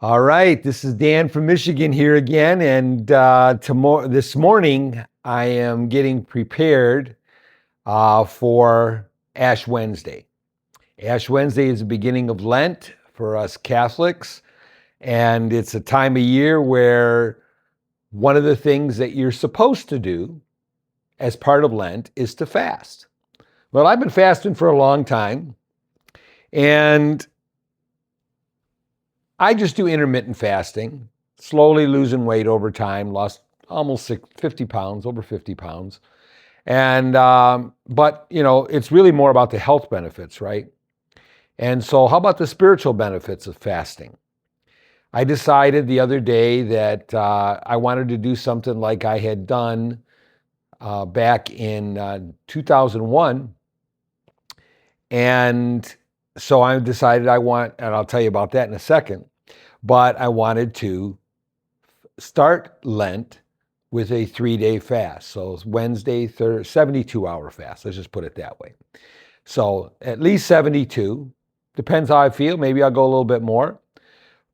All right, this is Dan from Michigan here again, and this morning I am getting prepared for Ash Wednesday. Ash Wednesday is the beginning of Lent for us Catholics, and it's a time of year where one of the things that you're supposed to do as part of Lent is to fast. Well, I've been fasting for a long time, and I just do intermittent fasting, slowly losing weight over time, lost almost 50 pounds, over 50 pounds. And, but, it's really more about the health benefits, right? And so how about the spiritual benefits of fasting? I decided the other day that I wanted to do something like I had done back in 2001. And so I decided and I'll tell you about that in a second, but I wanted to start Lent with a 3-day fast. So it's Wednesday, 72-hour fast. Let's just put it that way. So at least 72. Depends how I feel. Maybe I'll go a little bit more.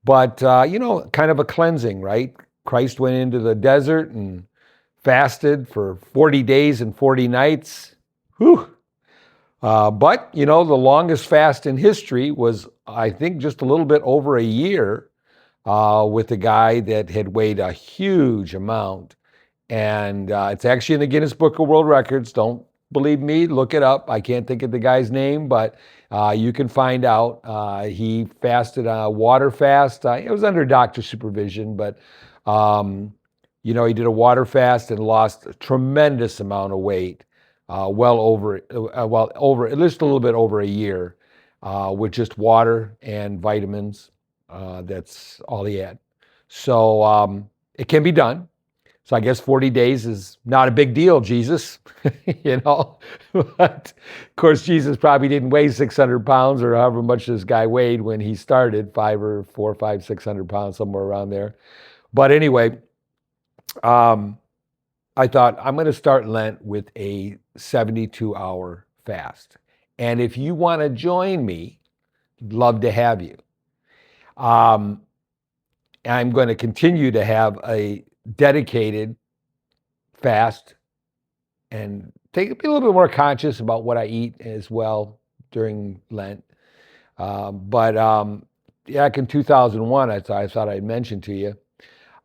But, kind of a cleansing, right? Christ went into the desert and fasted for 40 days and 40 nights. Whew. But, the longest fast in history was, I think, just a little bit over a year with a guy that had weighed a huge amount. And it's actually in the Guinness Book of World Records. Don't believe me, look it up. I can't think of the guy's name, but you can find out. He fasted a water fast. It was under doctor supervision, but, he did a water fast and lost a tremendous amount of weight. Over at least a little bit over a year with just water and vitamins. That's all he had. So it can be done. So I guess 40 days is not a big deal, Jesus, But of course, Jesus probably didn't weigh 600 pounds or however much this guy weighed when he started, 600 pounds, somewhere around there. But anyway, I thought I'm going to start Lent with a 72-hour fast. And if you want to join me, I'd love to have you. I'm going to continue to have a dedicated fast and be a little bit more conscious about what I eat as well during Lent. Back in 2001, I thought I'd mention to you,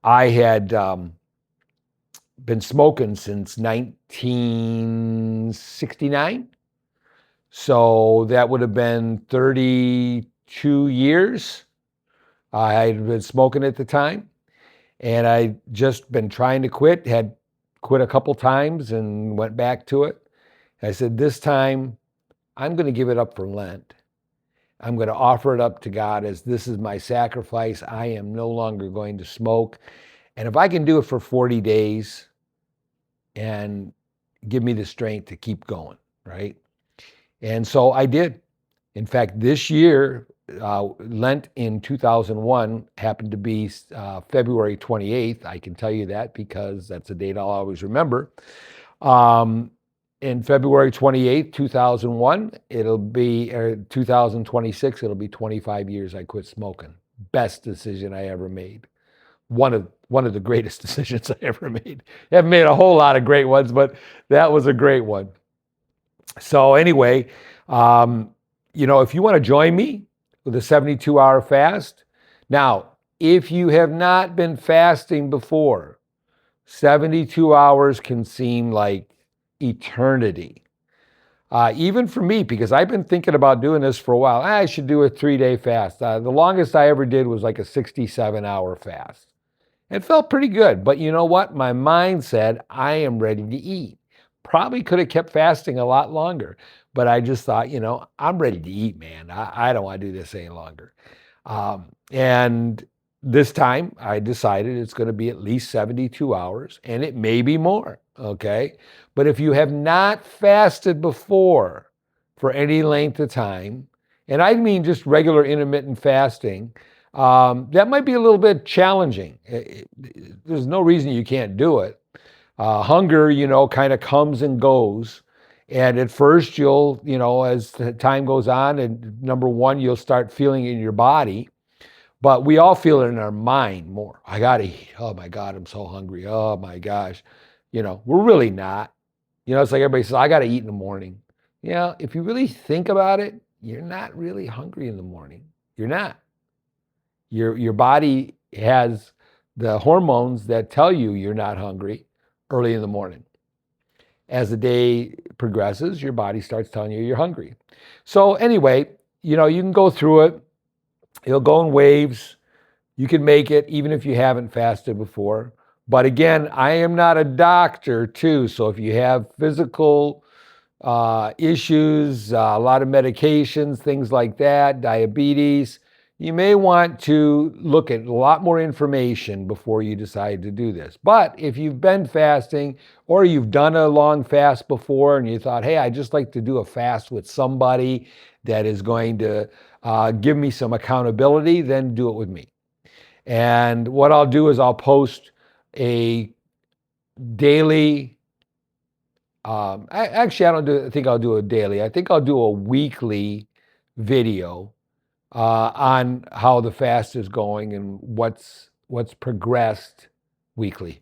I had been smoking since 1969. So that would have been 32 years. I had been smoking at the time, and I'd just been trying to quit, had quit a couple times and went back to it. I said, this time I'm going to give it up for Lent. I'm going to offer it up to God as this is my sacrifice. I am no longer going to smoke. And if I can do it for 40 days and give me the strength to keep going, right? And so I did. In fact, this year, Lent in 2001 happened to be February 28th. I can tell you that because that's a date I'll always remember. In February 28th, 2001, it'll be 2026, it'll be 25 years I quit smoking. Best decision I ever made. One of the greatest decisions I ever made. I haven't made a whole lot of great ones, but that was a great one. So anyway, if you want to join me with a 72-hour fast, now, if you have not been fasting before, 72 hours can seem like eternity. Even for me, because I've been thinking about doing this for a while. I should do a 3-day fast. The longest I ever did was like a 67-hour fast. It felt pretty good, but you know what? My mind said, I am ready to eat. Probably could have kept fasting a lot longer, but I just thought, I'm ready to eat, man. I don't want to do this any longer. And this time I decided it's going to be at least 72 hours, and it may be more, okay? But if you have not fasted before for any length of time, and I mean just regular intermittent fasting, that might be a little bit challenging. There's no reason you can't do it. Hunger, kind of comes and goes. And at first, you'll, as the time goes on, and number one, you'll start feeling it in your body, but we all feel it in our mind more. I got to eat. Oh my God, I'm so hungry. Oh my gosh. We're really not. It's like everybody says, I got to eat in the morning. If you really think about it, you're not really hungry in the morning. You're not. Your body has the hormones that tell you you're not hungry early in the morning. As the day progresses, your body starts telling you you're hungry. So anyway, you can go through it. It'll go in waves. You can make it even if you haven't fasted before. But again, I am not a doctor too. So if you have physical issues, a lot of medications, things like that, diabetes, you may want to look at a lot more information before you decide to do this. But if you've been fasting or you've done a long fast before and you thought, hey, I'd just like to do a fast with somebody that is going to give me some accountability, then do it with me. And what I'll do is I'll post a daily, I don't think I'll do a daily. I think I'll do a weekly video on how the fast is going and what's progressed weekly.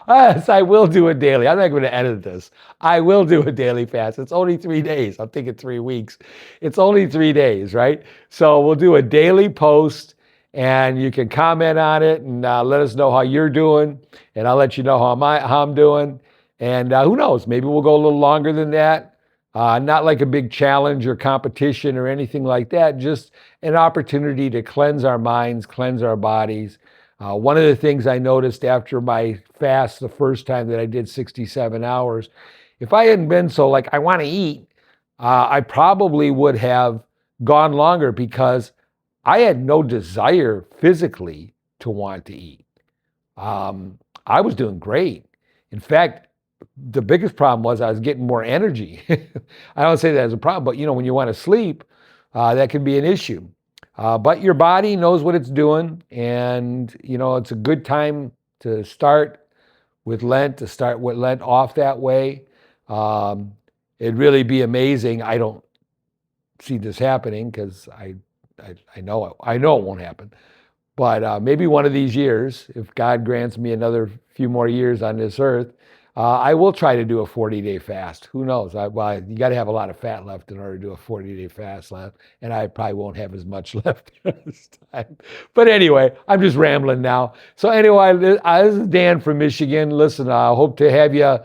Yes, I will do a daily. I'm not going to edit this. I will do a daily fast. It's only 3 days. I'm thinking 3 weeks. It's only 3 days, right? So we'll do a daily post and you can comment on it and let us know how you're doing. And I'll let you know how I'm doing. And who knows, maybe we'll go a little longer than that. Not like a big challenge or competition or anything like that, just an opportunity to cleanse our minds, cleanse our bodies. One of the things I noticed after my fast the first time that I did 67 hours, if I hadn't been so like, I want to eat, I probably would have gone longer because I had no desire physically to want to eat. I was doing great. In fact, the biggest problem was I was getting more energy. I don't say that as a problem, but when you want to sleep, that can be an issue. But your body knows what it's doing, and it's a good time to start with Lent, to start with Lent off that way. It'd really be amazing. I don't see this happening because I know it won't happen. But maybe one of these years, if God grants me another few more years on this earth, I will try to do a 40-day fast. Who knows? You got to have a lot of fat left in order to do a 40-day fast left, and I probably won't have as much left this time. But anyway, I'm just rambling now. So anyway, this is Dan from Michigan. Listen, I hope to have you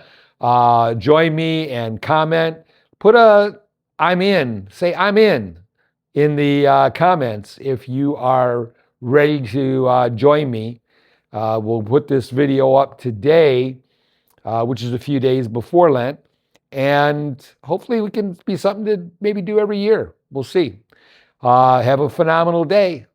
join me and comment. Put I'm in. Say I'm in the comments if you are ready to join me. We'll put this video up today, which is a few days before Lent, and hopefully we can be something to maybe do every year. We'll see. Have a phenomenal day.